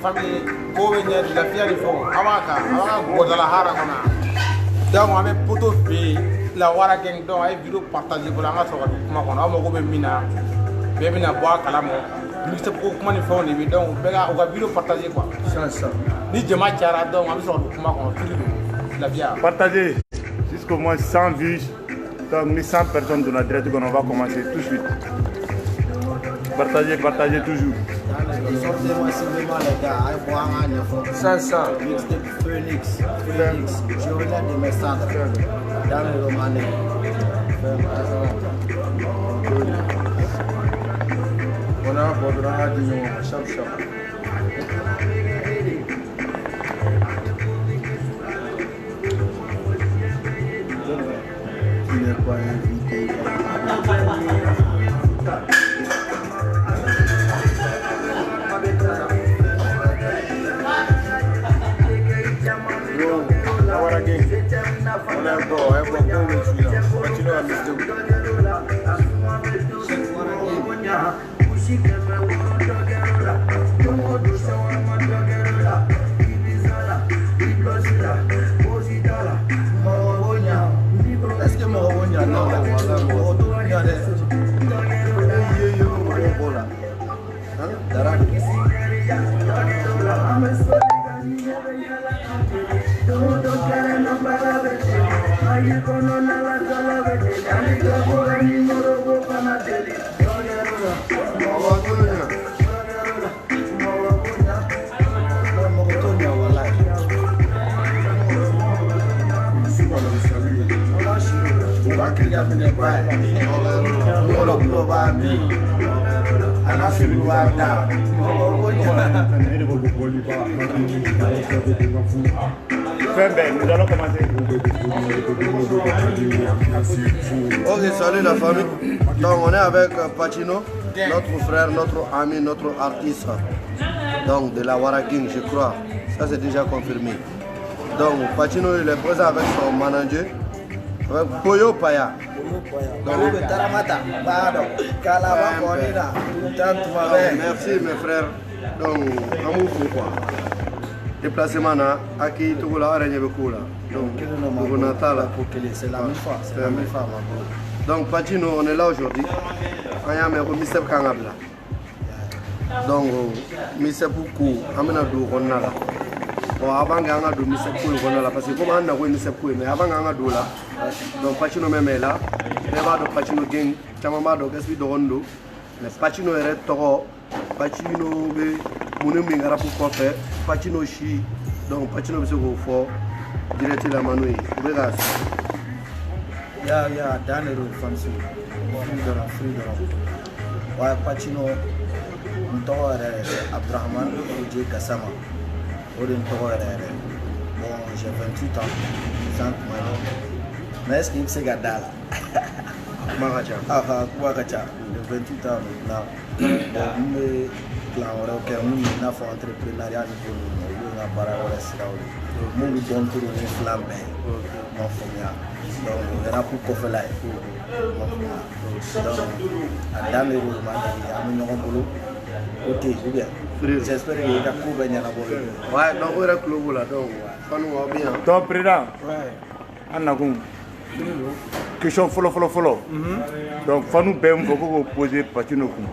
famille Kowenye de la fière du fond, Awaka, Guadalajara, donc on avait poteau fait la Waragang, donc avec vidéo partagée pour la race de Macron, on a mina, Bébina Bois, Calamo, nous sommes pour comment ils font les vidéos, on a vidéo partagée quoi. Ça. Ni Djema Tiara, donc on a besoin de Macron, la bière. Partagez, jusqu'au moins 100 vues, donc 1100 personnes de notre direct, on va commencer tout de suite. Partagez toujours. Sortez-moi simplement les gars, allez voir un effort. Ça. Mixtape Phoenix, je regarde de mes centres dans le roman. On a abordera du chaque. Tu n'es pas invité. Est-ce que mon non, Nous allons commencer. Ok, salut la famille. Donc on est avec Pacino, notre frère, notre ami, notre artiste. Donc de la Waragang, je crois. Ça c'est déjà confirmé. Donc Pacino il est présent avec son manager, avec Poyo Paya. Merci mes frères. Donc amour quoi. Déplacement na aki tout la arène beaucoup là. Donc c'est la même fois, c'est la même fois. Donc Pacino on est là aujourd'hui. On y a mes Mr Kangabla. Donc Mr Poukou amena do ronna là. Bon avant ganga do Mr Poukou ronna là parce que comme on a ko Mr Poukou mais avant ganga do là. Donc Pacino même est là. Reba do Pacino gang, chamama do gaspi do rondo. Mais Pacino est toro. Pacino be munu mingara pour quoi faire. Pacino chi. Donc Pacino be se go fort. Direct la manu. Regarde. Ya Danero fancy. Freedom. Ouais Pacino ntoro Abdrahman Oje Gassama. Odin ntoro bon j'ai 28 ans. 5 mois. Mais est-ce qu'il s'est gardé là? Magacha. Magacha. 28 ans maintenant. Mais plan ok, nous n'a fait entrepreneuriat niveau nous na bara wala siraw. Nous nous bon pour une flamme. Mon famille. Donc on a pour kofela. Donc dans les roues on a boulot. OK, bien. J'espère que la coupe est na boulot. Ouais, donc on a club là donc. Quand nous va bien. Donc président. Ouais. Anakum. Question follow. Donc Fanou Bem faut que poser Pacino comme.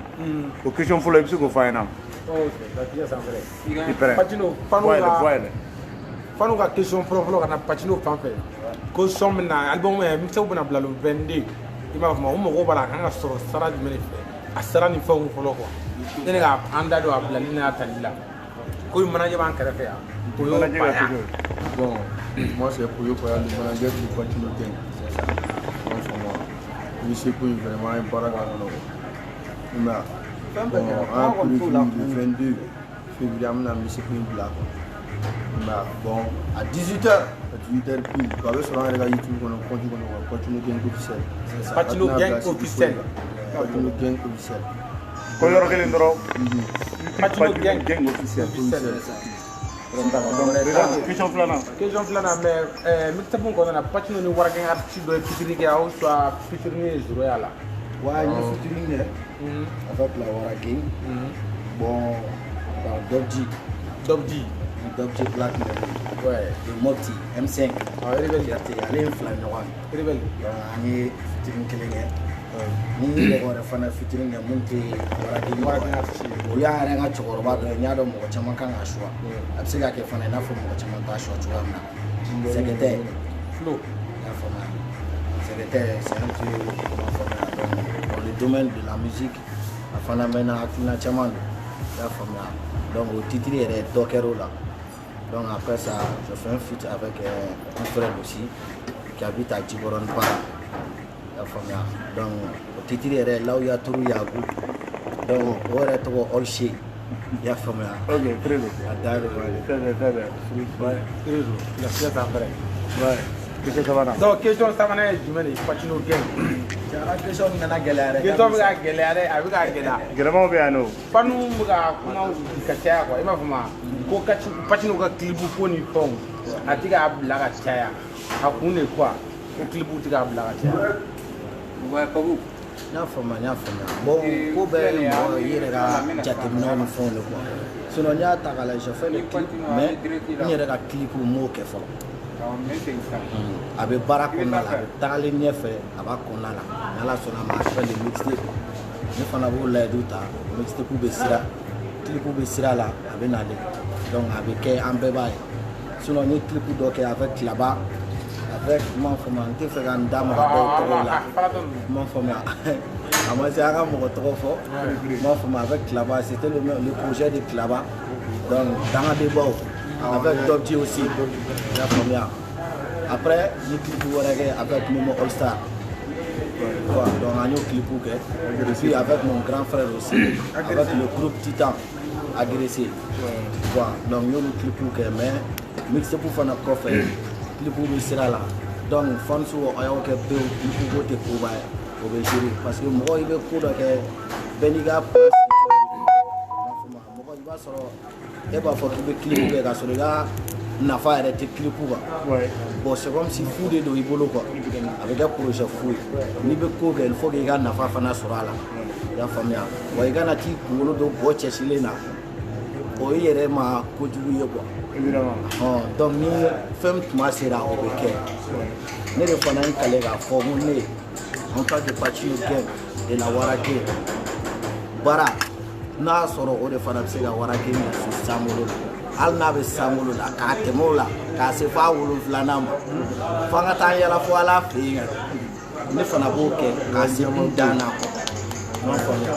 Question follow il faut que faire na. OK, la tia ça vrai. Pacino, Fanou ga question follow kana Pacino fan fait. ko son min na album mixtape bɛna bila le 22 i m'a fɔ o mɔgɔw b'a la a kan ka sɔrɔ sara jumɛn de fɛ a sara ni fɛnw fɔlɔ quoi ne ka an da don a bilali n'a tali la ko manager b'an kɛrɛfɛ yan o y'o paya bon moi c'est Puyo Paya le manager du Patino Gang c'est ça franchement monsieur Puyo vraiment un paraga non mais le 22 février amna monsieur Puyo là bon à 18h puis quand on sera sur YouTube on continue Patino Gang officiel c'est ça Patino Gang officiel Patino Gang officiel ko yoro kelen doro Patino Gang officiel question filanan mais mixtape kɔnɔna na Patino ni Warakin artiste dɔ ye featuring kɛ aw soit featuring ye Zoro y'a la ouais il y a featuring avec la Warakin bon Dobji Black ouais le Mopti M5 Rebelle allez infla ɲɔgɔn Rebelle an ye featuring kelen kɛ ni mɔgɔ wɛrɛ fana featuring kɛ mun tɛ Warakin artiste o y'a yɛrɛ ka cɛkɔrɔba dɔ ye n y'a dɔn mɔgɔ caman kan ka choix a bɛ se ka kɛ fana i n'a fɔ mɔgɔ caman t'a choix cogoya min na Sɛgɛtɛ Flo i y'a faamuya Sɛgɛtɛ c'est un peu comment faamuya donc dans le domaine de la musique a fana mɛnna hakilina caman don i y'a faamuya donc o titre yɛrɛ dɔ kɛr'o la donc après ça je fais un feat avec un frère aussi qui habite à Djiboron Para i y'a faamuya donc o titre yɛrɛ Lawuya Turu Yagu donc o yɛrɛ tɔgɔ Olshe i y'a faamuya ok très bien a da de très bien la fièvre après ouais question sabanan donc question sabanan ye jumɛn de ye Patino Gang question nana gɛlɛya dɛ question bɛ ka gɛlɛya dɛ a bɛ ka gɛlɛya gɛlɛmanw bɛ yan nɔ fanu bɛ ka kuma ka caya quoi i m'a fɔ ma ko Patino ka clip ko ni fɛnw a tɛ k'a bila ka caya a kun de quoi ko clip tɛ k'a bila ka caya n y'a faamuya bon ko bɛɛ ye mɔgɔ i yɛrɛ ka jateminɛw ni fɛnw de quoi sinon n'i y'a ta k'a lajɛ je fais le clip mais n yɛrɛ ka clip m'o kɛ fɔlɔ a bɛ baara kɔnɔna la a bɛ tagalen ɲɛfɛ a b'a kɔnɔna la ni Ala sɔnna ma a fɛ le mixtape ne fana b'o layidu ta mixtape bɛ sira clip bɛ sira la a bɛ nalen donc a bɛ kɛ an bɛɛ b'a ye sinon n ye clip dɔ kɛ avec Kilaba avec m'a faamuya n tɛ fɛ ka n da mɔgɔ dɔw tɔgɔ la m'a faamuya a ma se an ka mɔgɔ tɔgɔ fɔ m'a faamuya avec Kilaba c'était le projet de Kilaba donc Dangadebaw avec Dobji aussi m'a faamuya après ni clip wɛrɛ kɛ avec Momo All Star donc an y'o clip kɛ puis avec mon grand frère aussi avec le groupe Titan agressé donc n y'olu clip kɛ mais mixtape fana kɔfɛ clip bɛ sira la donc fans a y'o kɛ pewu clip ko tɛ koba ye o bɛ gérer parce que mɔgɔ i bɛ ko dɔ kɛ bɛɛ n'i ka place mɔgɔ i b'a sɔrɔ e b'a fɔ k'i bɛ clip kɛ k'a sɔrɔ i ka nafa yɛrɛ tɛ clip kan bon c'est comme si fu de don i bolo quoi a bɛ kɛ projet fu ye n'i bɛ ko kɛ il faut que i ka nafa fana sɔrɔ a la i y'a faamuya wa i kana t'i kunkolo don bɔ cɛsilen na o i yɛrɛ ma kojugu ye quoi donc ni fɛn tuma sera o bɛ kɛ ne de fana ye kale k'a fɔ ko ne en tant que Patino Gang de la Warakin baara n'a sɔrɔ o de fana bɛ se ka Warakin ɲɛsin sankolo la hali n'a bɛ sankolo la k'a tɛmɛ o la k'a se f'a 7nan ma fo an ka taa yala fo Ala fɛ yen ne fana b'o kɛ k'a se n dan na quoi n m'a faamuya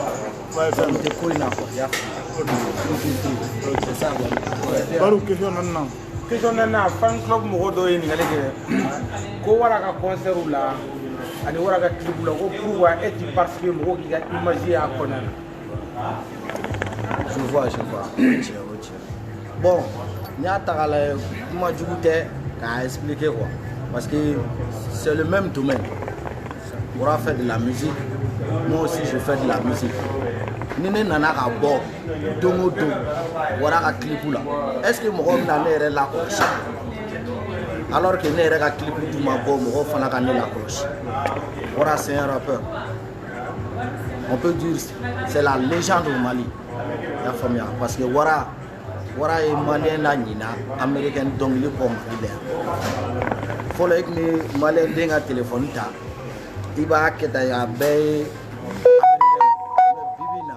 n tɛ ko in na quoi i y'a faamuya c'est ça quoi. Baru question naaninan question naaninan fan club mɔgɔ dɔw ye ɲininkali kɛ ko Wara ka concert la ani Wara ka clip la ko pourquoi e ti participer mɔgɔw k'i ka image y'a kɔnɔna na. je vois o tiɲɛ bon n'i y'a ta k'a lajɛ kuma jugu tɛ k'a expliquer quoi parce que c'est le même domaine. Wara fait de la musique, moi aussi je fais de la musique. Ni ne nana ka bɔ don o don Wara ka clip la est-ce que mɔgɔ bɛna ne yɛrɛ lakɔlɔsi alors que ne yɛrɛ ka clip dun ma bɔ mɔgɔ fana ka ne lakɔlɔsi. Wara c'est un rappeur, on peut dire c'est la légende au Mali, i y'a faamuya parce que Wara ye malien la ɲina américain dɔnkili kɔ Mali la yan fɔlɔ i tun bɛ malien den ka téléphone ta i b'a kɛ tan a bɛɛ ye américain mais bibi in na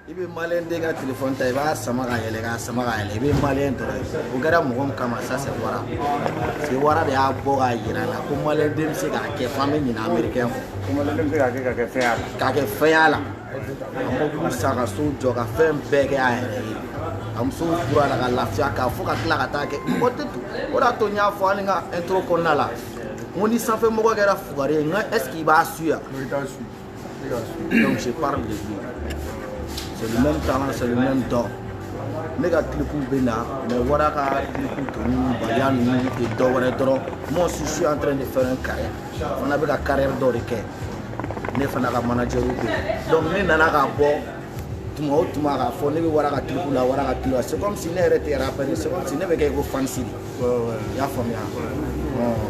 i bɛ maliyɛn den ka téléphone ta i b'a sama ka yɛlɛ k'a sama ka yɛlɛ i bɛ maliyɛn dɔrɔn ye o kɛra mɔgɔ min kama ça c'est wara parce que wara de y'a bɔ k'a yira la ko maliyɛn den bɛ se k'a kɛ fo an bɛ ɲinɛ américain kɔ ko maliyɛn den bɛ se k'a kɛ ka kɛ fɛn y'a la k'a kɛ fɛn y'a la ka mobili san ka so jɔ ka fɛn bɛɛ kɛ a yɛrɛ ye ka musow furu a la ka lafiya k'a fo ka tila ka taa kɛ mɔgɔ tɛ to o de y'a to n y'a fɔ hali n ka intro kɔnɔna la n ko ni sanfɛmɔgɔ kɛra fugari ye n ko est ce que i b'a su yan donc je parle de lui c'est le même talent c'est le même don ne ka clipou bɛ na mais wara ka clipou tɔ ninnu baliya ninnu tɛ dɔ wɛrɛ dɔrɔn moi aussi je suis en train de faire un carrière fana bɛ ka carrière dɔ de kɛ ne fana ka manager bɛ yen donc ne nana ka bɔ tuma o tuma k'a fɔ ne bɛ wara ka clipou la wara ka clipou la c'est comme si ne yɛrɛ tɛ rappeur c'est comme si ne bɛ kɛ ko fansi de i y'a faamuya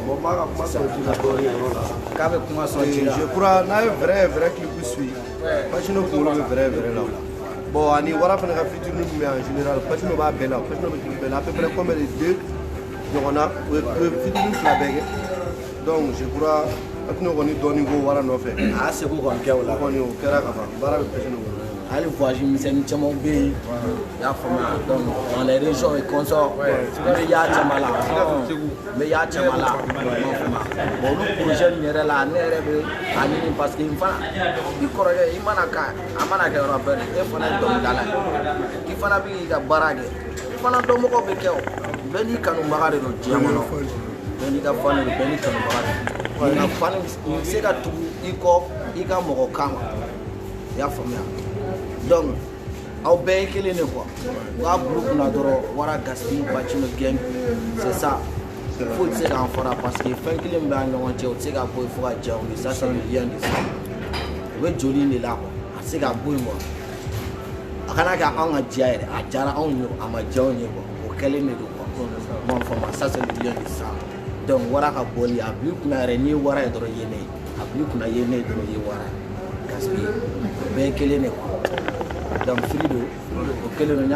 Bon, ma kuma sɔrɔ ji la dɔɔni yɔrɔ la. k'a bɛ kuma sɔn ji la Je crois n'a ye vrai clip suit Pacino kunkolo bɛ vrai la o la. Bon ani wara fana ka featuring min bɛ en général Pacino b'a bɛɛ la Pacino bɛ clip bɛɛ la à peu près combien de 2 ɲɔgɔn na o ye featuring 2 bɛɛ kɛ donc je crois Pacino kɔni dɔɔni ko wara nɔfɛ. a y'a seko kɔni kɛ o la kɔni o kɛra ka ban baara bɛ Pacino bolo. hali voyage misɛnnin caman bɛ yen i y'a faamuya donc dans les régions et consorts n bɛ y'a caman la n bɛ y'a caman la i m'a faamuya bon olu projet nin yɛrɛ la ne yɛrɛ bɛ a ɲini parce que n fana i kɔrɔkɛ i mana kɛ rappeur e fana ye dɔnkilidala ye i fana bɛ k'i ka baara kɛ i fana dɔnbagaw bɛ kɛ o bɛɛ n'i kanubaga de don diɲɛ kɔnɔ bɛɛ n'i ka fan de don bɛɛ n'i kanubaga de don nka fan bɛ se ka tugu i kɔ i ka mɔgɔ kan ma i y'a faamuya donc aw bɛɛ ye kelen de quoi u k'a bulu kunna dɔrɔn wara Gaspi Pacino gang c'est ça foyi tɛ se k'an fara parce que fɛn kelen min bɛ an ɲɔgɔn cɛ o tɛ se ka bɔ yen fo ka diya o ye ça c'est le lien de sang o bɛ joli in de la quoi a tɛ se ka bɔ yen quoi a kana kɛ anw ka diya yɛrɛ a diyara anw ye a ma diya anw ye quoi o kɛlen de don quoi n b'a faamuya ça c'est le lien de sang donc wara ka bɔli a bil'i kunna yɛrɛ n'i ye wara ye dɔrɔn i ye ne ye a bil'i kunna i ye ne ye dɔrɔn i ye wara Gaspi o bɛɛ ye kelen de quoi donc fili don o kelen don n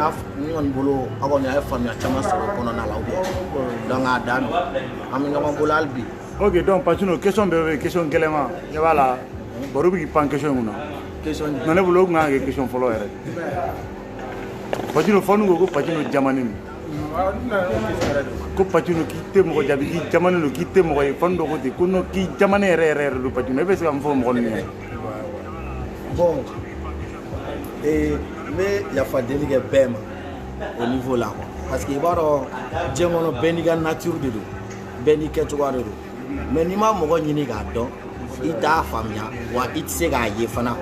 kɔni bolo aw kɔni a ye faamuya caman sɔrɔ o kɔnɔna la donc a dan don an bɛ ɲɔgɔn bolo hali bi. ok donc Pacino question bɛɛ bɛ question gɛlɛnma ɲɛ b'a la baro bɛ k'i pan question mun na question mais ne bolo o tun kan ka kɛ question fɔlɔ yɛrɛ Pacino fɔni ko Pacino jamanen don ko Pacino k'i tɛ mɔgɔ jaabi k'i jamanen don k'i tɛ mɔgɔ ye fɔni dɔ ko ten ko non k'i jamanen yɛrɛ don Pacino e bɛ se ka mun fɔ mɔgɔ ninnu ye. bon n bɛ yafa deli kɛ bɛɛ ma au niveau la quoi parce que i b'a dɔn diɲɛ kɔnɔ bɛɛ n'i ka nature de don bɛɛ n'i kɛcogoya de don mais n'i ma mɔgɔ ɲini k'a dɔn i t'a faamuya wa i tɛ se k'a ye fana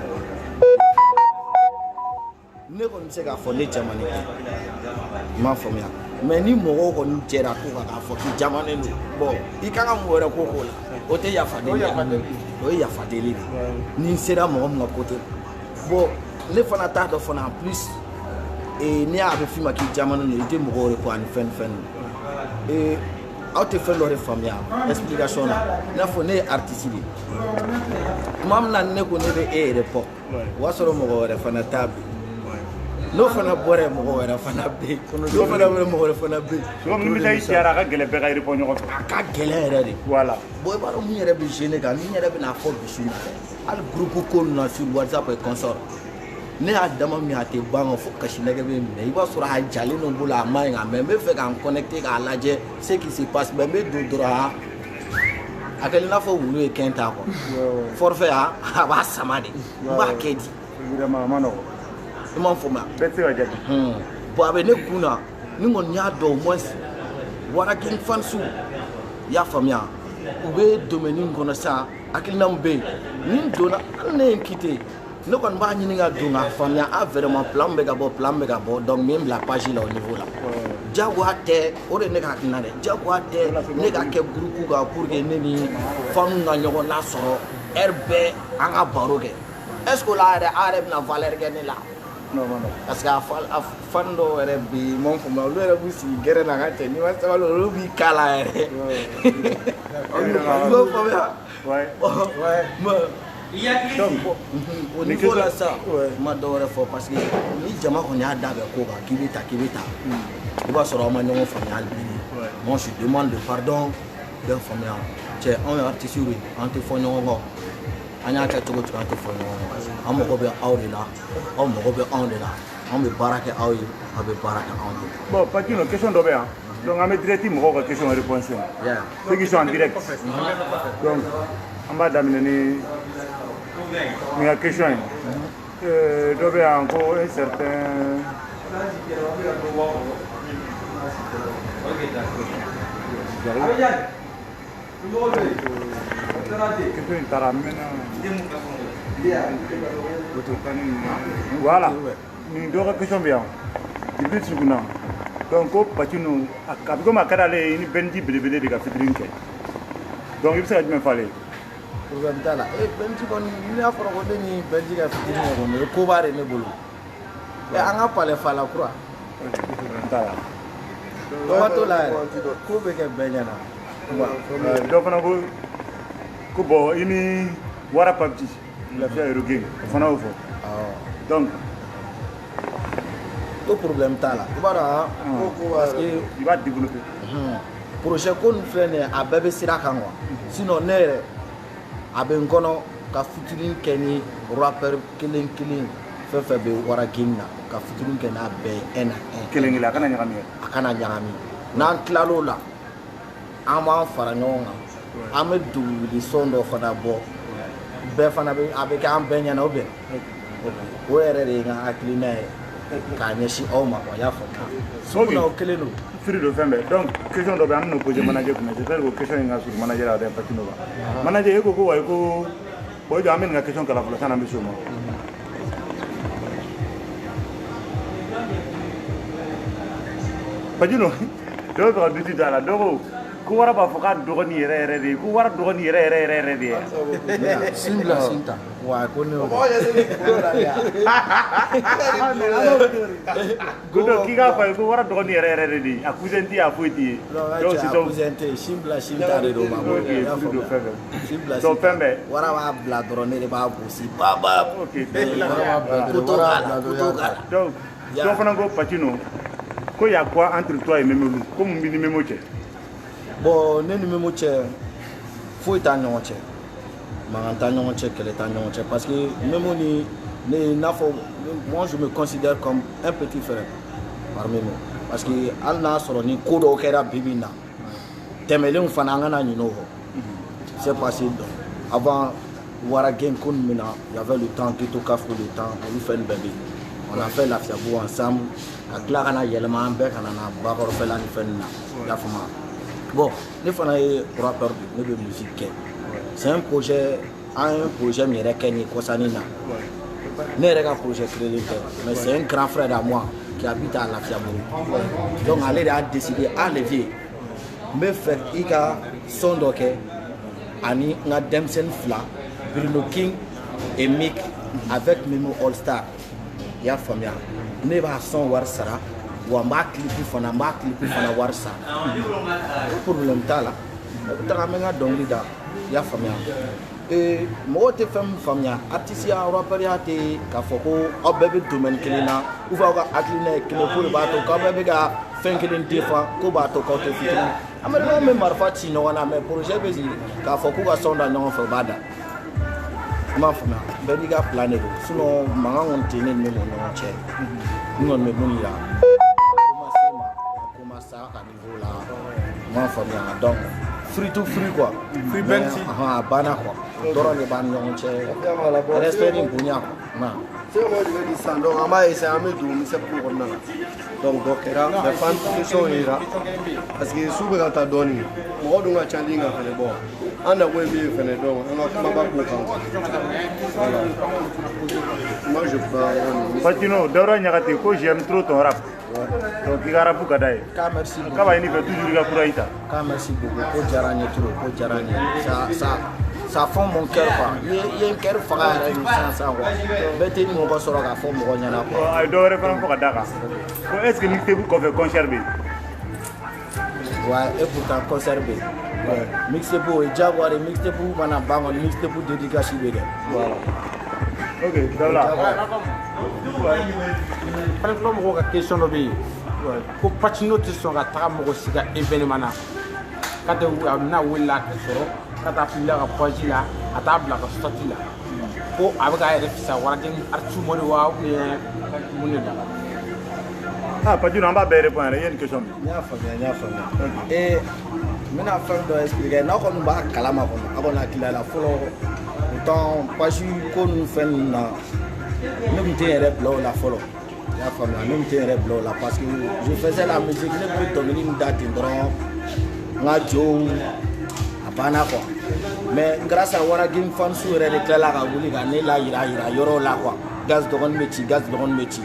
ne kɔni bɛ se k'a fɔ ne jamanen don i m'a faamuya mais ni mɔgɔw kɔni jɛra ko kan k'a fɔ k'i jamanen don bon i kan ka mun wɛrɛ ko k'o la o tɛ yafa deli o ye yafa deli de ni n sera mɔgɔ min ka côté bon ne fana t'a dɔn fana en plus ne y'a bɛ f'i ma k'i jamanen don i tɛ mɔgɔw de ko ani fɛn aw tɛ fɛn dɔ de faamuya explication na i n'a fɔ ne ye artiste de ye tuma min na ne ko ne bɛ e yɛrɛ pɔ o y'a sɔrɔ mɔgɔ wɛrɛ fana t'a bɛ n'o fana bɔra yen mɔgɔ wɛrɛ fana bɛ yen n'o fana bɔra yen mɔgɔ wɛrɛ fana bɛ yen. souvent ni bɛ taa a ka gɛlɛn bɛɛ ka yɛrɛ bɔ ɲɔgɔn fɛ. a ka gɛlɛn yɛrɛ de. voilà. bon i b'a dɔn min yɛrɛ bɛ gêner kan ni n yɛrɛ bɛ n'a fɔ bisu na hali groupe ko ninnu na sur WhatsApp et consort ne y'a dama min a tɛ ban kan fo kasi nɛgɛ bɛ minɛ i b'a sɔrɔ a jalen don bolo a ma ɲi nka mais n bɛ fɛ k'an connecter k'a lajɛ ce qui se passe mais n bɛ don dɔrɔn a kɛlen i n'a fɔ wulu ye kɛn ta quoi forfait a b'a sama de n b'a kɛ di. vraiment a ma nɔgɔn. i m'a faamuya. bɛɛ tɛ se ka jaabi. bon a bɛ ne kun na ni kɔni y'a dɔn au moins wara gang fansiw i y'a faamuya u bɛ domaine in kɔnɔ sisan hakilina min bɛ yen ni n donna hali ne ye n quitté ne kɔni b'a ɲini ka don k'a faamuya vraiment plan bɛ ka bɔ donc n bɛ n bila page la au niveau la jagoya tɛ o de ye ne ka hakilina dɛ jagoya tɛ ne ka kɛ groupe kan pour que ne ni fanu ka ɲɔgɔn lasɔrɔ heure bɛɛ an ka baro kɛ est ce que o la yɛrɛ an yɛrɛ bɛna valeur kɛ ne la. parce que a fan dɔw yɛrɛ bɛ yen n m'a faamuya olu yɛrɛ b'u sigi gɛrɛ na ka cɛ n'i ma sabali olu b'i kala yɛrɛ i b'a faamuya au niveau la sa n ma dɔ wɛrɛ fɔ parce que ni jama kɔni y'a da bɛn ko kan k'i bɛ ta i b'a sɔrɔ aw ma ɲɔgɔn faamuya hali bi moi je demande de pardon bɛɛ faamuya cɛ anw ye artistes de ye an tɛ fɔ ɲɔgɔn kɔ an y'a kɛ cogo cogo an tɛ fɔ ɲɔgɔn kɔ an mago bɛ aw de la aw mago bɛ anw de la an bɛ baara kɛ aw ye aw bɛ baara kɛ anw de la. Bon Patino question dɔ bɛ yan donc an bɛ direct mɔgɔw ka question réponse ceux qui sont en direct donc an b'a daminɛ ni ka question ye dɔ bɛ yan ko un certain voilà nin dɔ ka question bɛ yan Djibril Suguna donc ko Patino a bɛ komi a ka d'ale ye ni Benji belebele de ka featuring kɛ donc i bɛ se ka jumɛn fɔ ale ye. Problème t'a la Benji kɔni n'i y'a fɔra ko ne ni Benji ka featuring kɛ kɔni o ye koba de ne bolo an ka palais Fala kura t'a la. dɔgɔ t'o la yɛrɛ ko bɛ kɛ bɛɛ ɲɛna. dɔ fana ko bon i ni Wara Papji Lafiya Hero Gang o fana y'o fɔ donc ko problème t'a la i b'a dɔn parce que i b'a développer projet ko nin filɛ nin ye a bɛɛ bɛ sira kan quoi sinon ne yɛrɛ a bɛ n kɔnɔ ka featuring kɛ ni rappeur kelen kelen fɛn fɛn bɛ Wara Gang na ka featuring kɛ n'a bɛɛ ye 1 à 1 kelen kelen a kana ɲagami a kana ɲagami n'an tilal'o la an b'an fara ɲɔgɔn kan an bɛ dogili son dɔ fana bɔ bɛɛ fana bɛ a bɛ kɛ an bɛɛ ɲɛna o bɛn o yɛrɛ de ye n ka hakilina ye k'a ɲɛsin aw ma quoi i y'a faamuya suguna o kelen don firi don fɛn bɛɛ donc question dɔ bɛ an bɛna poser manager kunna c'est vrai que question in ka surun manager la dɛ Patino ba manager e ko ko wa i ko bon jɔ an bɛ nin ka question kala fɔlɔ san'an bɛ s'o ma Patino dɔw bɛ ka duti da la dɔw ko Wara b'a fɔ k'a dɔgɔnin yɛrɛ yɛrɛ de ye ko Wara dɔgɔnin yɛrɛ yɛrɛ yɛrɛ yɛrɛ de ye sin bila sin ta wa ko ne ko donc k'i k'a fɔ a ye ko Wara dɔgɔnin yɛrɛ yɛrɛ de ye a cousin tɛ ye a foyi tɛ ye donc c'est donc cousin tɛ sin bila sin ta de don ma bolo firi don fɛn bɛɛ sin bila donc fɛn bɛɛ Wara b'a bila dɔrɔn ne de b'a gosi baba ok kuto k'a la donc dɔ fana ko Patino ko y a quoi entre toi et Memelu ko mun b'i ni Memo cɛ. bon ne ni Memo cɛ foyi t'a ɲɔgɔn cɛ mankan t'a ɲɔgɔn cɛ kɛlɛ t'a ɲɔgɔn cɛ parce que Memo ni ne n'a fɔ moi je me considère comme un petit frère par Memo parce que hali n'a sɔrɔ ni ko dɔw kɛra bi bi in na tɛmɛlenw fana an kana ɲinɛ o kɔ c'est passé avant Wara Gang ko nin min na y avait le temps Ghetto Caf le temps olu fɛn bɛɛ bɛ yen on a fait Lafiyabugu ensemble ka tila ka na yɛlɛma an bɛɛ ka na bakɔrɔfɛla ni fɛn nin na i y'a faamu bon ne fana ye rappeur de ne bɛ musique kɛ c'est un projet an ye projet min yɛrɛ kɛ nin kɔsani na ne yɛrɛ ka projet créé tɛ mais c'est un grand frère à moi qui habite à Lafiyabugu donc ale de a décidé ale vie n bɛ fɛ i ka son dɔ kɛ ani n ka denmisɛnnin fila Bruno King et Mick avec Memo All Star i y'a faamuya ne b'a son wari sara wa n b'a clip fana wari sara o problème t'a la ne bɛ taga n bɛ n ka dɔnkili da i y'a faamuya mɔgɔw tɛ fɛn min faamuya artisiya rapperiya tɛ k'a fɔ ko aw bɛɛ bɛ domaine kelen na ou bien aw ka hakilina ye kelen ko de b'a to k'aw bɛɛ bɛ ka fɛn kelen défend ko b'a to k'aw tɛ fitinin an bɛ ɲɔgɔn bɛ marifa ci ɲɔgɔn na mais projet bɛ sigi k'a fɔ k'u ka son da ɲɔgɔn fɛ u b'a da i m'a faamuya bɛɛ n'i ka plan de don sinon mankan kɔni tɛ ne ni Memo ɲɔgɔn cɛ n kɔni bɛ mun yira commencer à niveau là i m'a faamuya donc free to free quoi free Benji a banna quoi dɔrɔn de b'an ni ɲɔgɔn cɛ respect ni bonya quoi c'est moi je vais dire ça donc on va essayer à me donner c'est pour on a donc kɛra mais fan question yira parce que sous bɛ ka taa dɔɔni mɔgɔ dun ka ca ni ka fɛnɛ bɔ an na ko ye min fɛnɛ dɔn an ka kumaba k'o kan voilà moi je parle Patino Daouda Niakhaté ko j'aime trop ton rap donc i ka rap ka d'a ye k'a merci beaucoup k'a b'a ɲini fɛ toujours i ka kura i ta k'a merci beaucoup ko diyara n ye trop ko diyara n ye ça fond mon cœur quoi i ye n cœur faga yɛrɛ ni sisan quoi bɛɛ tɛ ni mɔgɔ sɔrɔ k'a fɔ mɔgɔ ɲɛna quoi a ye dɔ wɛrɛ fana fɔ ka d'a kan ko est ce que mixtape kɔfɛ concert bɛ yen ouais et pourtant concert bɛ yen mixtape o ye diyagoya de ye mixtape mana ban kɔni mixtape dédicace bɛ kɛ voilà ok Daouda fana filɛ mɔgɔw ka question dɔ bɛ yen ko Patino tɛ sɔn ka taga mɔgɔ si ka événement na k'a tɛ a bɛna wele a tɛ sɔrɔ ka taa fili ka pɔsi la a t'a bila ka sɔti la ko a bɛ k'a yɛrɛ fisa waraden artisu mɔdi wa ou bien mun de la. Ah, Pajino, an b'a bɛɛ répondre il y a une question. N y'a faamuya. N bɛna fɛn dɔ expliquer n'aw kɔni b'a kalama kɔnɔ a kɔni hakili la fɔlɔ pourtant page ko ninnu fɛn ninnu na ne tun tɛ n yɛrɛ bila o la fɔlɔ. N y'a faamuya ne tun tɛ n yɛrɛ bila o la parce que je faisais la musique ne tun bɛ dɔnkili min da ten dɔrɔn n ka jow a banna quoi mais grâce à Waragim fans yɛrɛ de tilala ka wuli ka ne la yira yɔrɔw la quoi gaz dɔgɔnin bɛ ci gaz dɔgɔnin bɛ ci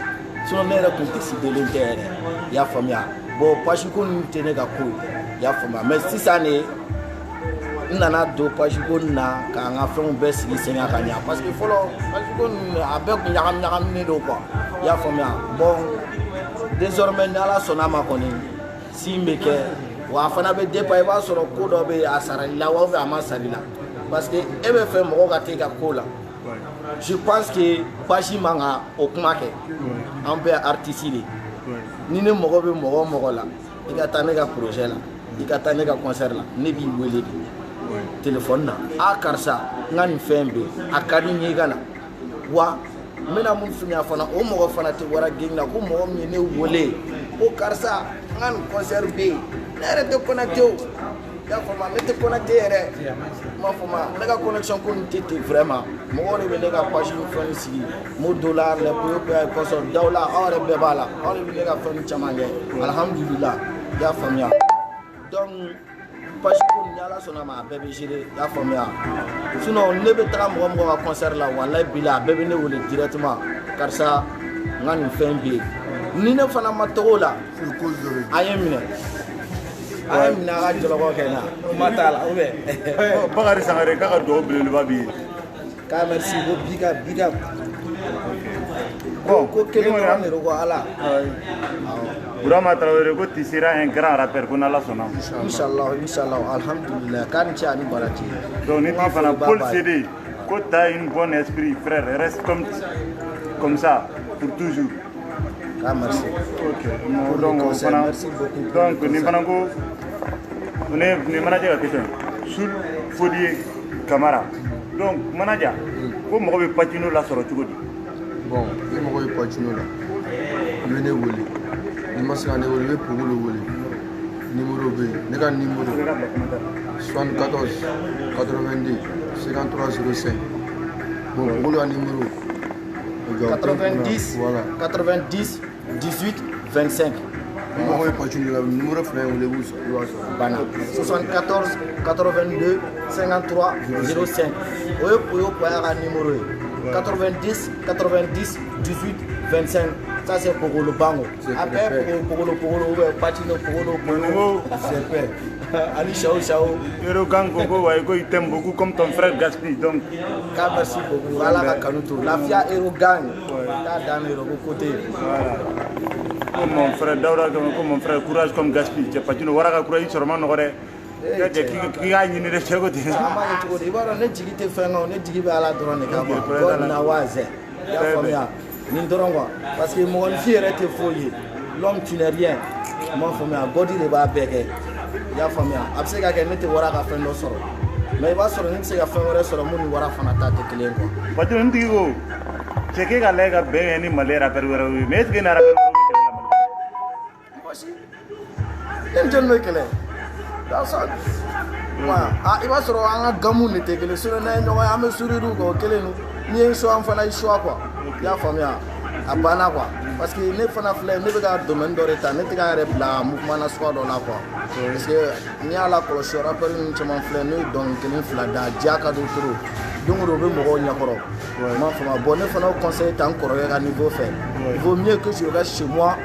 sinon ne yɛrɛ tun décidelen tɛ yɛrɛ i y'a faamuya bon page ko ninnu tɛ ne ka ko ye i y'a faamuya mais sisan de n nana don page ko nin na k'an ka fɛnw bɛɛ sigi sen kan ka ɲa parce que fɔlɔ page ko nin a bɛɛ kun ɲagaminen don quoi i y'a faamuya bon désormais ni Ala sɔnna a ma kɔni sin bɛ kɛ wa a fana bɛ dépend i b'a sɔrɔ ko dɔ bɛ a sarali la ou bien a ma sari la parce que e bɛ fɛ mɔgɔw ka t'e ka ko la je pense que page man ka o kuma kɛ an bɛɛ artiste de ni ne mɔgɔ bɛ mɔgɔ o mɔgɔ la i ka taa ne ka projet la i ka taa ne ka concert la ne b'i wele de téléphone na a karisa n ka nin fɛn bɛ a ka di n ye i ka na wa n bɛna mun f'i ɲɛna fana o mɔgɔ fana tɛ Waragim na ko mɔgɔ min ye ne wele ko karisa n ka nin concert bɛ yen ne yɛrɛ tɛ connecté o i y'a faamuya ne tɛ connecté yɛrɛ n m'a faamuya ne ka connexion ko nin tɛ ten vraiment mɔgɔw de bɛ ne ka page ni fɛn sigi Modola les Poyopoya kɔsɔn Dawula aw yɛrɛ bɛɛ b'a la aw de bɛ ne ka fɛn caman kɛ alhamdulillah i y'a faamuya donc page ko ni Ala sɔnna a ma a bɛɛ bɛ gérer i y'a faamuya sinon ne bɛ taga mɔgɔ mɔgɔ ka concert la walayi bila a bɛɛ bɛ ne wele directement karisa n ka nin fɛn bɛ yen ni ne fana ma togo la a ye minɛ a ye minɛ a ka jɔlɔkɔ kɛ n na kuma t'a la ou bien Bakari Sangare k'a ka dugawu belebeleba b'i ye. k'a merci ko big up ko kelen dɔrɔn de don ko Ala Burama Traoré ko tu seras un grand rappeur ko n'Ala sɔnna. Inch'Allah alhamdulillah k'a ni cɛ ani baraji donc ni t'i fana Paul Cédé ko t'as une bonne esprit frère reste comme ça pour toujours. k'a merci ok donc fana merci beaucoup donc ni fana ko ne manager ka question sur Fodie Camara donc manager ko mɔgɔ bɛ Pacino la sɔrɔ cogo di. bon ni mɔgɔ bɛ Pacino la i bɛ ne wele ni ma se ka ne wele i bɛ Pogolo wele numéro bɛ yen ne ka numéro 74 82 53 05 bon Pogolo ka numéro 90 voilà 90 18 25 ni mɔgɔ bɛ Pacino la numéro fila in wele i b'u sɔrɔ bana 74 82 53 05 o ye Poyopoya ka numéro ye 90 90 18 25 ça c'est Pogolo Bango après Pogolo ou bien Pacino Pogolo c'est fait Ali Chao Hero Gang Gogo il t'aime beaucoup comme ton frère Gaspi donc merci beaucoup voilà ka kanuto la fia Hero Gang ta dan Hero côté voilà comme mon frère Daouda comme mon frère courage comme Gaspi c'est Pacino waraka courage sûrement no gore ki ga ɲini de cɛ ko ten ama ye cogo di i b'a dɔn ne jigi tɛ fɛn kan ne jigi bɛ Ala dɔrɔn de kan quoi God na waze i y'a faamuya nin dɔrɔn quoi parce que mɔgɔninfin yɛrɛ tɛ foyi ye l'homme tu n'es rien i m'a faamuya God de b'a bɛɛ kɛ i y'a faamuya a bɛ se ka kɛ ne tɛ wara ka fɛn dɔ sɔrɔ mais i b'a sɔrɔ ne tɛ se ka fɛn wɛrɛ sɔrɔ mun ni wara fana ta tɛ kelen quoi. Pacino n tigi ko cɛ k'e ka lajɛ ka bɛn kɛ ni Mali rappeur wɛrɛw ye mais est ce que n'a rappeur wɛrɛw bɛ kɛlɛ la Mali. Voici ne ni jɔn bɛ kɛlɛ d'accord i b'a sɔrɔ an ka gamu de tɛ kelen sinon n'an ye ɲɔgɔn ye an bɛ sourire kɛ o kelen don n'i ye choix an fana ye choix quoi i y'a faamuya a banna quoi parce que ne fana filɛ ne bɛ ka domaine dɔ de ta ne tɛ k'an yɛrɛ bila mouvement na suguya dɔ la quoi parce que n'i y'a lakɔlɔsi rappeur ninnu caman filɛ n'o ye dɔnkili kelen fila da diya ka di trop don o don u bɛ mɔgɔw ɲɛkɔrɔ i m'a faamuya bon ne fana conseil ta n kɔrɔkɛ ka niveau fɛ il vaut mieux que je reste chez moi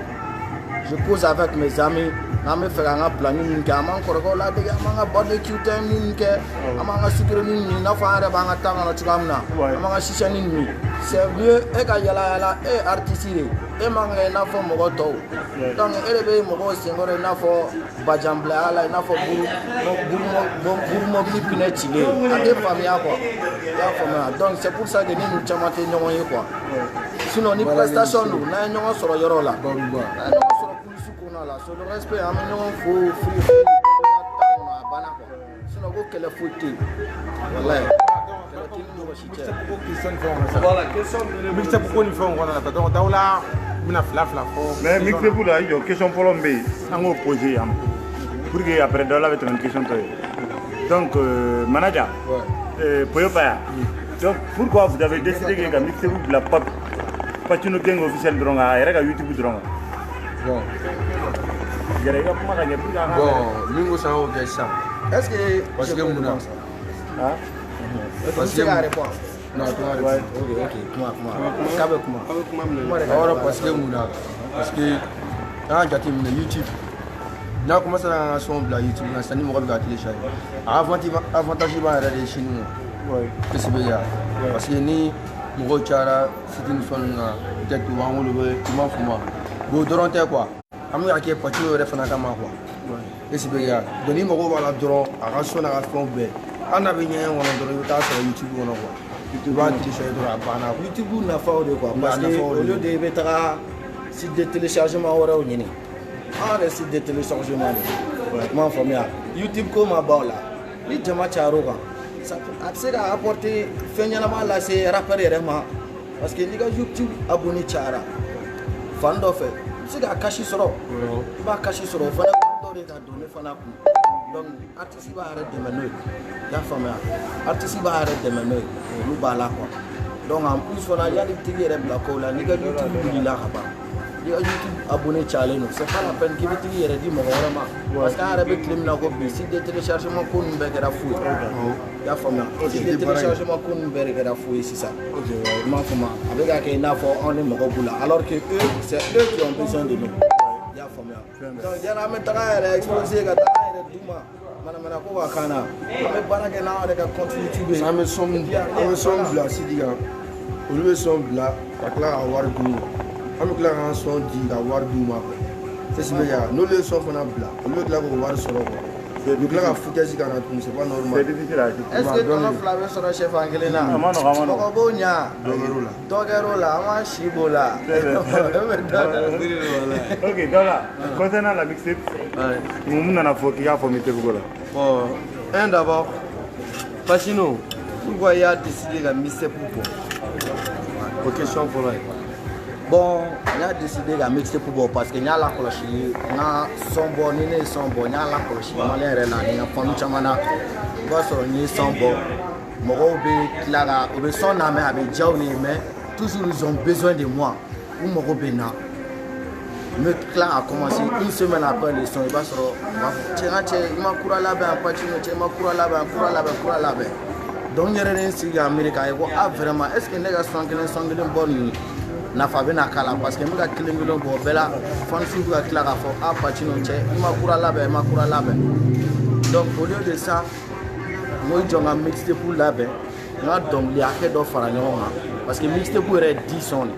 je pose avec mes amis n'an bɛ fɛ k'an ka planning min kɛ an b'an kɔrɔkɛw ladege an b'an ka barbecue time min kɛ an b'an ka sucrenin min i n'a fɔ an yɛrɛ b'an ka temps kɔnɔ cogoya min na an b'an ka sisɛnin min c'est mieux e ka yala yala e ye artiste de e man kan kɛ i n'a fɔ mɔgɔ tɔw donc e de bɛ mɔgɔw senkɔrɔ i n'a fɔ bajanbilaya la i n'a fɔ buru mobili pinɛ cilen a tɛ faamuya quoi i y'a faamuya donc c'est pour ça que ni ninnu caman tɛ ɲɔgɔn ye quoi sinon ni prestation don n'an ye ɲɔgɔn sɔrɔ yɔrɔ la n'an ye ɲɔgɔn sɔrɔ kulisi kɔnɔ la sur le respect an bɛ ɲɔgɔn fo firi a banna ko kɛlɛ foyi tɛ yen walayi kɛlɛ tɛ ni mɔgɔ si cɛ. Voilà, question mixtape ko ni fɛnw kɔnɔna la donc Dawula bɛna fila fɔ. Mais mixtape la i jɔ question fɔlɔ min bɛ yen an k'o poser yan pour que après Dawula bɛ tɛmɛ ni question tɔ ye. Donc manager Poyo Paya. Donc pourquoi vous avez décidé que ka mixtape bila Pacino Gang officiel dɔrɔn kan a yɛrɛ ka YouTube dɔrɔn kan. Bon. Gɛrɛ i ka kuma ka ɲɛ pour que an ka. Bon min ko san y'o kɛ sisan. Est-ce que Parce que mun na. Parce que k'a répondre. Non tu vas répondre. Ok kuma k'a bɛ kuma. Awɔrɔ parce que mun na. Parce que an ka jateminɛ YouTube. N'a commencé à son bila YouTube na sisan ni mɔgɔ bɛ ka télécharger. A avantage b'an yɛrɛ de sini ma. Kosɛbɛ ya. Parce que ni mɔgɔw cayara site ni fɛn ninnu na peut-être u b'an wele u bɛ tu m'a faamu ma. Bon o dɔrɔn tɛ quoi. An bɛ ka kɛ Pacino yɛrɛ fana kama quoi. Kosɛbɛ ya. Donc ni mɔgɔw b'a la dɔrɔn a ka son n'a ka fɛnw bɛɛ. An n'a bɛ ɲɛgɛn kɔnɔ dɔrɔn i bɛ taa sɔrɔ YouTube kɔnɔ quoi. YouTube b'a télécharger dɔrɔn a banna. YouTube nafaw de quoi. Parce que au lieu de i bɛ taga site de téléchargement wɛrɛw ɲini. An yɛrɛ site de téléchargement de. I m'a faamuya. YouTube ko ma ban o la. Ni jama cayara o kan. A tɛ se ka apporter fɛn ɲɛnama lase rappeur yɛrɛ ma. Parce que n'i ka YouTube abonné cayara fan dɔ fɛ i bɛ se k'a kasi sɔrɔ. I b'a kasi sɔrɔ o fana dɔ de ka don ne fana kun. Donc artiste b'a yɛrɛ dɛmɛ n'o ye. I y'a faamuya. Artiste b'a yɛrɛ dɛmɛ n'o ye. Olu b'a la quoi. Donc en plus fana yanni tigi yɛrɛ bila kow la n'i ka YouTube wulila ka ban. N'i ka YouTube abonné cayalen don c'est pas la peine k'i bɛ tigi yɛrɛ di mɔgɔ wɛrɛ ma. Parce que an yɛrɛ bɛ tile min na ko bi site de téléchargement ko ninnu bɛɛ kɛra fu ye. I y'a faamuya. Site de téléchargement ko ninnu bɛɛ de kɛra fu ye sisan. I m'a faamuya. A bɛ ka kɛ i n'a fɔ anw ni mɔgɔw b'u la alors que eux c'est eux qui ont besoin de nous. I y'a faamuya. Donc yanni an bɛ taga yɛrɛ exposer ka taga yɛrɛ d'u ma. Mana ko ka kan na. An bɛ baara kɛ n'an yɛrɛ ka continuité bɛ yen. An bɛ son bila site kan. Olu bɛ son bila ka tila ka wari d'u ma. An bɛ tila k'an son di ka wari d'u ma quoi. Kosɛbɛ ya. N'olu ye son fana bila olu bɛ tila k'o wari sɔrɔ quoi. U bɛ tila ka foutaise k'a na tuguni c'est pas normal. C'est difficile à dire. Est-ce que tɔnɔ fila bɛ sɔrɔ sɛfan kelen na? Mɔgɔ b'o ɲa. Dɔ kɛr'o la an b'an si b'o la. Ok Dawula concernant la mixtape mun nana fɔ k'i y'a fɔ mixtape ko la. Bon, un d'abord, Pacino, pourquoi il a décidé de mixtape pour O question fɔlɔ ye. Bon n y'a décidé ka mixtape bɔ parce que n y'a lakɔlɔsi n ka son bɔ ni ne ye son bɔ n y'a lakɔlɔsi maliyɛn yɛrɛ la ni n ka fanu caman na i b'a sɔrɔ n ye son bɔ mɔgɔw bɛ tila ka u bɛ son lamɛn a bɛ diya u ye mais toujours ils ont besoin de moi u mago bɛ n na n bɛ tila ka commencer une semaine après le son i b'a sɔrɔ u b'a fɔ cɛ n ka cɛ i ma kura labɛn Pacino cɛ i ma kura labɛn donc n yɛrɛ de n sigi ka miiri k'a ye ko ah vraiment est ce que ne ka son kelen bɔ nin nafa bɛ na k'a la parce que n bɛ ka kelen bɔ o bɛɛ la fansiw bɛ ka tila k'a fɔ ah Pacino cɛ i ma kura labɛn donc au lieu de ça n ko jɔ n ka mixtape labɛn n ka dɔnkili hakɛ dɔ fara ɲɔgɔn kan parce que mixtape yɛrɛ ye 10 son de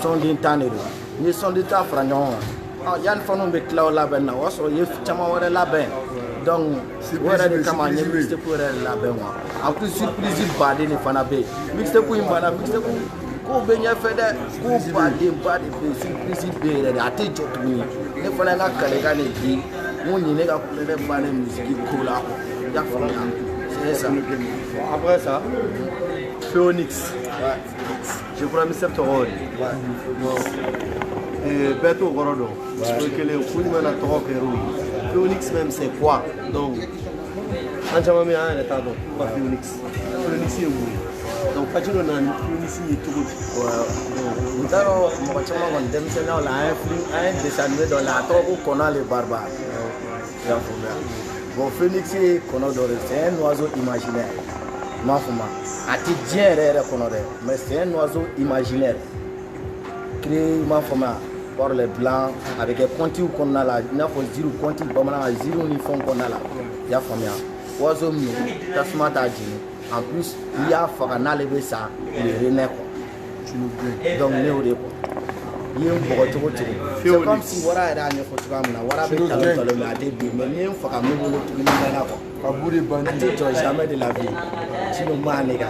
sonden 10 de don n ye sonden 10 fara ɲɔgɔn kan yanni faniw bɛ tila o labɛn na o y'a sɔrɔ n ye caman wɛrɛ labɛn donc o yɛrɛ de kama n ye mixtape yɛrɛ labɛn quoi en plus surprise baden de fana bɛ yen mixtape in banna mixtape kow bɛ ɲɛfɛ dɛ kow baden ba de bɛ yen surprise bɛ yen yɛrɛ de a tɛ jɔ tuguni ne fana ye n ka kalekan de di n ko nin ne ka kulonkɛ bannen musiki ko la quoi i y'a faamuya c'est ça. Après ça, Phoenix. Je crois que c'est tɔgɔ de. Bɛɛ t'o kɔrɔ dɔn. O ye kelen kun jumɛn na tɔgɔ kɛra o ye. Phoenix même c'est quoi? Donc an caman bɛ an yɛrɛ t'a dɔn ko Phoenix. Phoenix ye mun ye? Donc Pacino nana ni Phoenix ye cogo di? N t'a dɔn mɔgɔ caman kɔni denmisɛnninw la an ye dessin animé dɔ la a tɔgɔ ko Kɔnɔ le Barbare. I y'a faamuya. Bon Phoenix ye kɔnɔ dɔ de c'est un oiseau imaginaire. I m'a faamuya. A tɛ diɲɛ yɛrɛ kɔnɔ dɛ mais c'est un oiseau imaginaire. Créé i m'a faamuya par les blancs a bɛ kɛ contes kɔnɔna la i n'a fɔ ziiriw contes bamanankan ziiriw ni fɛnw kɔnɔna la i y'a faamuya. Oiseau min don tasuma t'a jeni en plus n'i y'a faga n'ale bɛ sa il est renaît quoi. Donc ne y'o de quoi. I ye n bɔgɔ cogo c'est comme si wara yɛrɛ y'a ɲɛfɔ cogoya min na wara bɛ talo mais a tɛ bin mais n'i ye n faga ne bolo tuguni mɛnna quoi. Ka bu de ban a tɛ jɔ jamais de la vie sinon n b'a nɛgɛ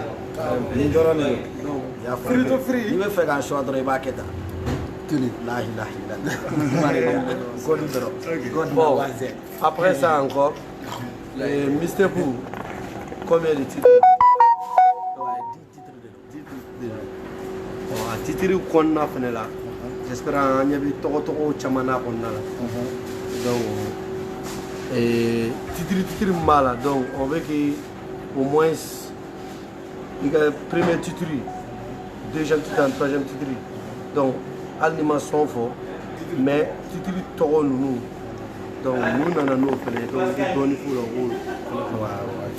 nin dɔrɔn de don. I y'a faamuya. N'i bɛ fɛ k'an choix dɔrɔn i b'a kɛ tan. Bon, après ça encore, Mr. Pou, Combien de titres? 10 titres. Titres qu'on a fait là. J'espère qu'il y a eu tout chamana qu'on a là. Donc, titres mal. Donc, on veut qu'au moins, il y a le premier titre, deuxième titre, troisième titre. Donc, l'animation fort, mais titre tout nous. Donc, nous avons nos frères, donc nous donnons pour le rôle.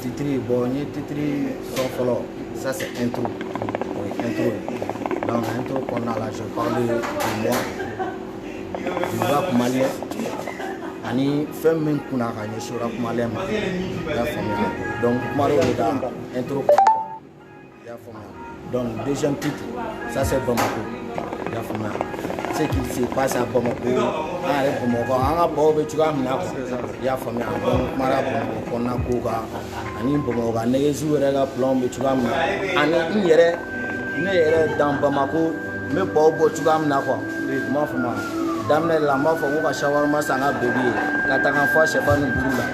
Titre, bon, titre sans follow. Ça, c'est intro. Oui, intro. Dans l'intro qu'on a là, je parle de moi, du rap malien. Ani femme min kuna ka ɲɛsin rap malien ma. I y'a faamuya. Donc, kuma dɔw de da intro. I y'a faamuya. Donc, deuxième titre, ça c'est Bamako. I y'a faamuya. Ce qui se passe à Bamako, an yɛrɛ Bamakɔ, an ka baw bɛ cogoya min na quoi. I y'a faamuya. Donc, kuma la Bamakɔ kɔnɔna ko kan, ani Bamakɔ ka nɛgɛsiw yɛrɛ ka plan bɛ cogoya min na, ani n yɛrɛ, ne yɛrɛ dans Bamako, n bɛ baw bɔ cogoya min na quoi. I m'a faamuya. Daminɛ la n b'a fɔ ko ka shawarma san ka bebi ye ka taa ka fɔ sɛfani buru la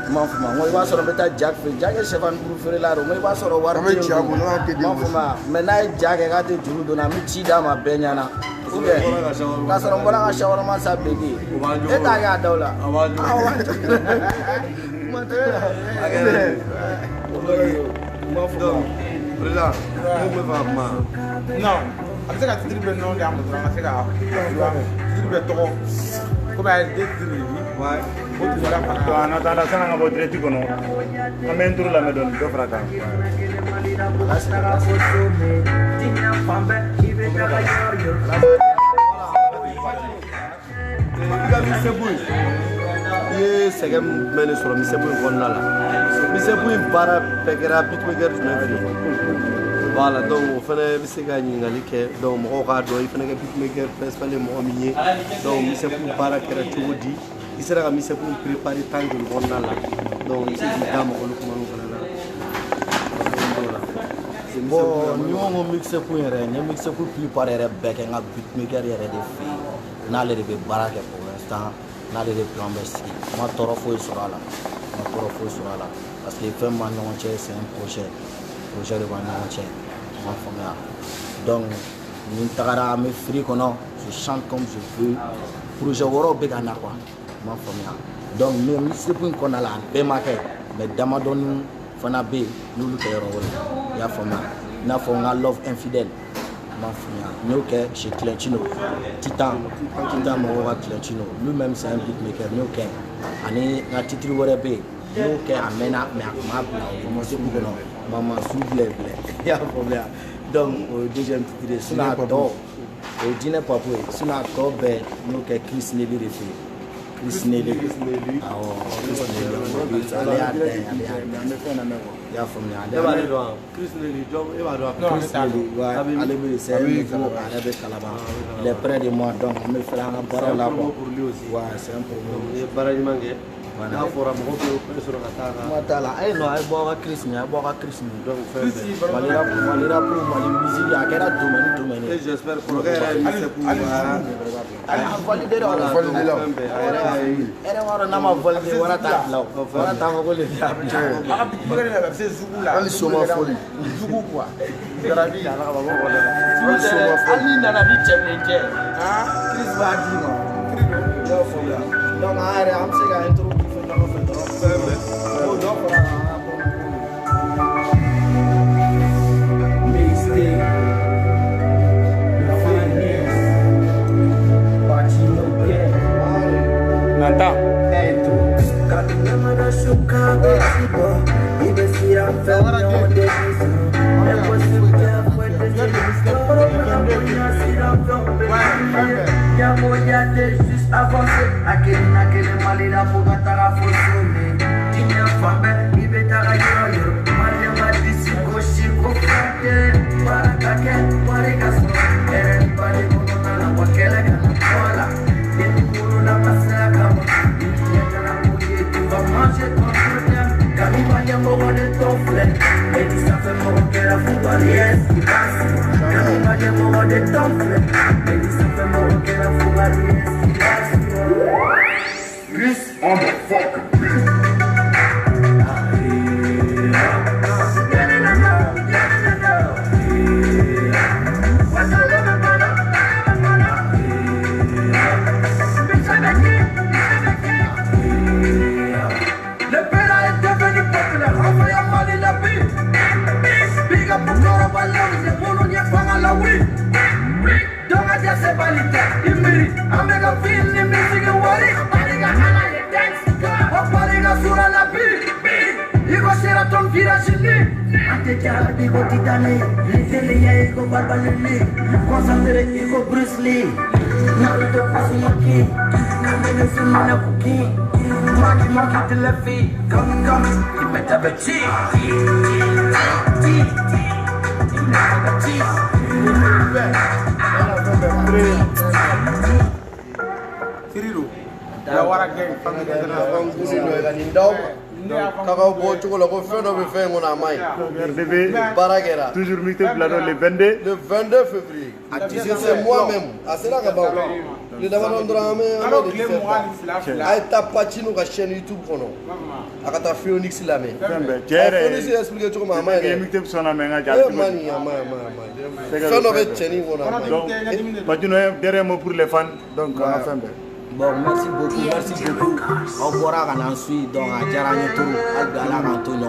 i m'a faamuya n ko i b'a sɔrɔ n bɛ taa ja feere ja kɛ sɛfani buru feerela don n ko i b'a sɔrɔ wari tɛ yen don i m'a faamuya mɛ n'a ye ja kɛ k'a tɛ juru don n bɛ ci d'a ma bɛɛ ɲɛna ou bien k'a sɔrɔ n bɔra ka shawarma san bebi ye e t'a kɛ a daw la Non, a bɛ se ka titiri bɛ nɔnɔ di a ma dɔrɔn an ka se ka titiri bɛ tɔgɔ komi a ye den titiri de di o titiri la fana. Donc en attendant sani an ka bɔ direct kɔnɔ an bɛ intro lamɛn dɔɔni dɔ fara kan. I ye sɛgɛn jumɛn de sɔrɔ misɛnbu in kɔnɔna la misɛnbu in baara bɛɛ kɛra beatmaker jumɛn fɛ yen voilà donc o fana bɛ se ka ɲininkali kɛ donc mɔgɔw k'a dɔn i fana kɛ beatmaker principal ye mɔgɔ min ye donc misɛnbu baara kɛra cogo di i sera ka misɛnbu préparer temps joli kɔnɔna la donc i bɛ se k'i da mɔgɔw kuma min fana la. Bon, ni ko ko mixepu yɛrɛ n ye mixepu plupart yɛrɛ bɛɛ kɛ n ka beatmaker yɛrɛ de fɛ yen n'ale de bɛ baara kɛ pour l'instant n'ale de plan bɛ sigi n ma tɔɔrɔ foyi sɔrɔ a la parce que fɛn b'a ɲɔgɔn cɛ c'est un projet de b'a ɲɔgɔn cɛ n m'a faamuya donc ni n tagara an bɛ free kɔnɔ je chante comme je veux projet wɛrɛw bɛ ka na quoi n m'a faamuya donc mais mixepu in kɔnɔna la a bɛɛ ma kɛ mais damadɔni fana bɛ yen n'olu tɛ yɔrɔ wɛrɛ i y'a faamuya i n'a fɔ n ka love infidèle n m'a faamuya n y'o kɛ chez Clentino Titan mɔgɔw ka Clentino lui-même c'est un beatmaker n y'o kɛ ani n ka titre wɛrɛ bɛ yen n y'o kɛ a mɛnna mais a tun m'a bila o mɔseku kɔnɔ mama su bilɛ i y'a faamuya donc o ye deuxième titre ye sinon a tɔ o ye Dinɛ Papo ye sinon a tɔ bɛɛ n y'o kɛ Chris Nelly de fɛ yen. Chris Nelly, awɔ Chris Nelly ale y'a da ye ale y'a da i y'a faamuya e b'ale dɔn wa Chris Nelly e b'a dɔn wa Chris Nelly ale bɛ c'est un nouveau ale bɛ Kalaban il est près de moi donc n bɛ fɛ an ka baaraw la quoi ouais c'est un problème i ye baara ɲuman kɛ n'a fɔra mɔgɔ bɛ sɔrɔ ka taa kuma t'a la a ye bɔ aw ka Chris ɲɛ a ye bɔ aw ka Chris ɲɛ donc fɛn bɛɛ Mali rap Mali musique a kɛra domaine et j'espère kɔrɔkɛ yɛrɛ ye misɛnbu a validé dɛ ɛrɛ b'a dɔn n'a ma validé wara t'a bila o wara t'a fɔ ko le t'a bila a ka beatmaker de bɛ se zugu la hali soma fɔli zugu quoi garabi a ka bɔ wala hali n'i nana ni cɛbilencɛ Chris b'a d'i ma i y'a faamuya donc an yɛrɛ an bɛ se ka intro fɛn ɲɔgɔn fɛ dɔrɔn o dɔ fara kan an ka bɔ mixtape Nanta. This on the fucking beat. qualité, il mérite. Omega film, les musiques et wari. Pariga hala les dance. Pariga sura la bi. Igo sera ton virage ni. Ante jara di go titane. Letele ya ego barbalini. Concentré ego Bruce Lee. Naruto Uzumaki. Kamene sumina kuki. Maki maki de la vie. Come, il met avec G. Firiru. Ya wara geng famille Kakaw bɔ cogo la ko fɛn dɔ bɛ fɛn in kɔnɔ a ma ɲi baara kɛra toujours mi te bila le 22 le 22 février c'est moi-même a sera ka ban le damadɔ dɔrɔn an bɛ de fɛ a ye taa Pacino ka chaîne YouTube kɔnɔ a ka taa Phoenix lamɛn Phoenix expliqué cogo min a ma ɲi dɛ mi te sɔnna mɛ n ka e ma nin a ma ɲi fɛn dɔ bɛ cɛnin kɔnɔ a ma ɲi Pacino dernier mot pour les fans donc an ka fɛn bɛɛ. Bon, merci beaucoup. Au revoir, on en suit. Donc, à Djarani Tourou, à Gala, à Antonio.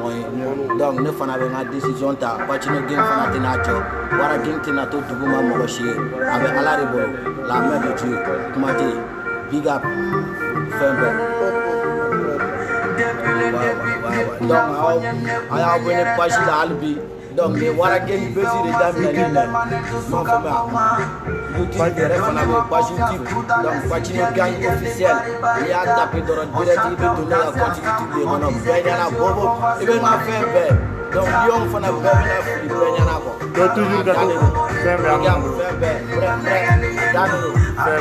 Donc, nous faisons une décision. Pacino Gang Fana Tinacho. Wara Gang Tinato, Tougouma Mokoshi. Avec Alaribo, la main de Dieu. Kumati, big up. Fembe. Donc, on a abonné Pachi la Albi. Donc, les Wara Gang Bezi de Damien. Non, YouTube de Refana page YouTube. Donc, Pacino Gang officiel. Il y a tapé dans le direct, il veut donner la continuité de mon homme. Il y a un bobo, il veut m'en faire belle. Donc, Lyon, on a besoin de il veut y en avoir. Donc, toujours gâteau. Fais bien. Regarde, fais belle. Bref,